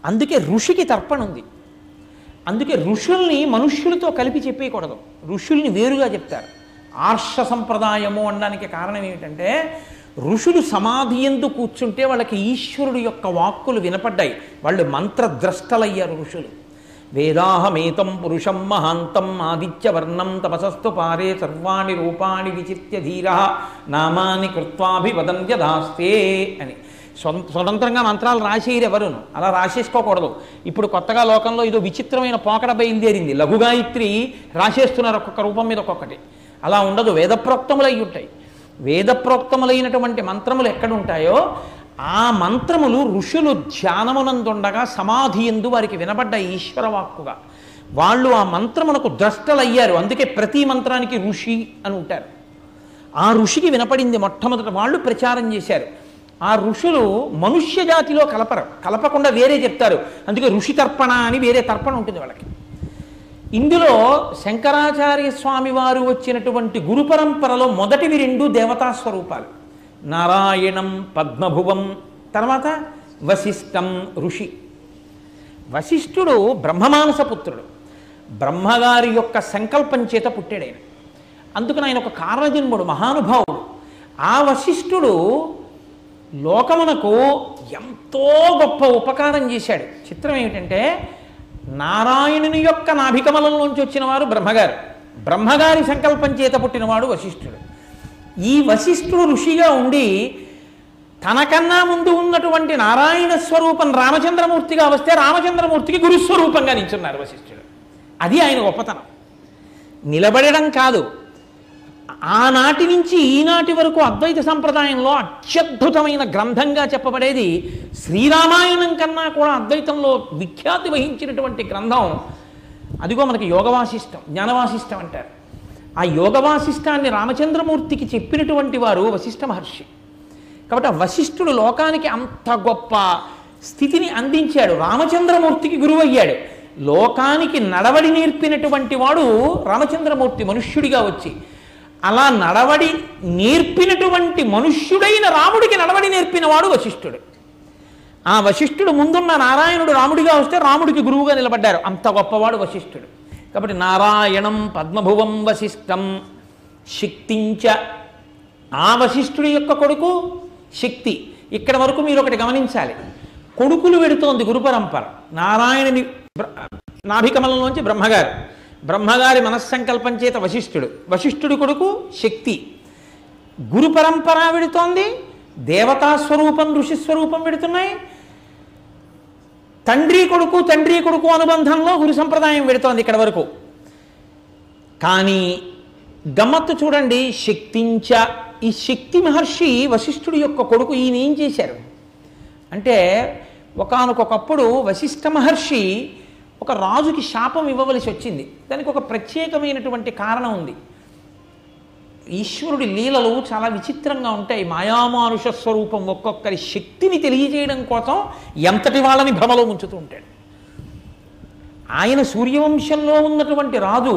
అందుకే ఋషికి తర్పణ ఉంది. అందుకే ఋషుల్ని మనుష్యులతో కలిపి చెప్పేయకూడదు, ఋషుల్ని వేరుగా చెప్తారు. ఆర్ష సంప్రదాయము అనడానికి కారణం ఏమిటంటే ఋషులు సమాధి ఎందు కూర్చుంటే వాళ్ళకి ఈశ్వరుడు యొక్క వాక్కులు వినపడ్డాయి, వాళ్ళు మంత్రద్రష్టలయ్యారు ఋషులు. వేదాహమేతం పురుషం మహాంతం ఆదిత్యవర్ణం తపసస్తు పారే సర్వాణి రూపాణి విచిత్య ధీర నామాని కృత్వాభివదంత్యదాస్తే అని. స్వతంత్రంగా మంత్రాలు రాసేయరు ఎవరును, అలా రాసేసుకోకూడదు. ఇప్పుడు కొత్తగా లోకంలో ఏదో విచిత్రమైన పోకడ బయలుదేరింది, లఘుగాయత్రి రాసేస్తున్నారు ఒక్కొక్క రూపం మీద ఒక్కొక్కటి. అలా ఉండదు, వేదప్రోక్తములు అయి ఉంటాయి. వేదప్రోక్తములైనటువంటి మంత్రములు ఎక్కడుంటాయో ఆ మంత్రములు ఋషులు ధ్యానమునందుండగా సమాధి ఎందు వారికి వినబడ్డ ఈశ్వరవాక్కుగా వాళ్ళు ఆ మంత్రమునకు ద్రష్టలయ్యారు. అందుకే ప్రతి మంత్రానికి ఋషి అని ఉంటారు. ఆ ఋషికి వినపడింది మొట్టమొదట, వాళ్ళు ప్రచారం చేశారు. ఆ ఋషులు మనుష్య జాతిలో కలపకుండా వేరే చెప్తారు. అందుకే ఋషి తర్పణ అని వేరే తర్పణ ఉంటుంది వాళ్ళకి. ఇందులో శంకరాచార్య స్వామి వారు వచ్చినటువంటి గురు పరంపరలో మొదటివి 2 దేవతా స్వరూపాలు, నారాయణం పద్మభువం, తర్వాత వశిష్టం ఋషి. వశిష్ఠుడు బ్రహ్మమానస పుత్రుడు, బ్రహ్మగారి యొక్క సంకల్పం చేత పుట్టాడు. అందుకని ఆయన ఒక కారణజన్ముడు, మహానుభావుడు. ఆ వశిష్ఠుడు లోకమునకు ఎంతో గొప్ప ఉపకారం చేశాడు. చిత్రం ఏమిటంటే నారాయణుని యొక్క నాభికమలంలోంచి వచ్చిన వారు బ్రహ్మగారు, బ్రహ్మగారి సంకల్పం చేత పుట్టినవాడు వశిష్ఠుడు. ఈ వశిష్ఠుడు ఋషిగా ఉండి తనకన్నా ముందు ఉన్నటువంటి నారాయణ స్వరూపం రామచంద్రమూర్తిగా వస్తే రామచంద్రమూర్తికి గురుస్వరూపంగా నిల్చున్నారు వశిష్ఠుడు. అది ఆయన గొప్పతనం. నిలబడడం కాదు, ఆనాటి నుంచి ఈనాటి వరకు అద్వైత సంప్రదాయంలో అత్యద్భుతమైన గ్రంథంగా చెప్పబడేది శ్రీరామాయణం కన్నా కూడా అద్వైతంలో విఖ్యాతి వహించినటువంటి గ్రంథం అదిగో మనకి యోగవాసిష్టం, జ్ఞానవాసిష్టం అంటారు. ఆ యోగవాసిష్టాన్ని రామచంద్రమూర్తికి చెప్పినటువంటి వారు వశిష్ఠ మహర్షి. కాబట్టి ఆ వశిష్ఠుడు లోకానికి అంత గొప్ప స్థితిని అందించాడు, రామచంద్రమూర్తికి గురువయ్యాడు. లోకానికి నడవడి నేర్పినటువంటి వాడు రామచంద్రమూర్తి మనుష్యుడిగా వచ్చి, అలా నడవడి నేర్పినటువంటి మనుష్యుడైన రాముడికి నడవడి నేర్పిన వాడు వశిష్ఠుడు. ఆ వశిష్ఠుడు ముందున్న నారాయణుడు రాముడిగా వస్తే రాముడికి గురువుగా నిలబడ్డారు, అంత గొప్పవాడు వశిష్ఠుడు. కాబట్టి నారాయణం పద్మభువం వశిష్టం శక్తించ, ఆ వశిష్ఠుడి యొక్క కొడుకు శక్తి. ఇక్కడ వరకు మీరు ఒకటి గమనించాలి, కొడుకులు వెడుతోంది గురు పరంపర. నారాయణుని నాభికమలంలోంచి బ్రహ్మగారు, బ్రహ్మగారి మనస్సంకల్పం చేత వశిష్ఠుడు, వశిష్ఠుడి కొడుకు శక్తి. గురు పరంపర వెడుతోంది, దేవతాస్వరూపం ఋషిస్వరూపం వెడుతున్నాయి. తండ్రి కొడుకు అనుబంధంలో గురు సంప్రదాయం వెడుతోంది ఇక్కడ వరకు. కానీ గమ్మత్తు చూడండి, శక్తించ, ఈ శక్తి మహర్షి వశిష్ఠుడి యొక్క కొడుకు. ఈయన ఏం చేశారు అంటే ఒకానొకప్పుడు వశిష్ఠ మహర్షి ఒక రాజుకి శాపం ఇవ్వవలసి వచ్చింది. దానికి ఒక ప్రత్యేకమైనటువంటి కారణం ఉంది. ఈశ్వరుడి లీలలు చాలా విచిత్రంగా ఉంటాయి. మాయామానుష స్వరూపం ఒక్కొక్కరి శక్తిని తెలియజేయడం కోసం ఎంతటి వాళ్ళని భ్రమలో ఉంచుతూ ఉంటాడు. ఆయన సూర్యవంశంలో ఉన్నటువంటి రాజు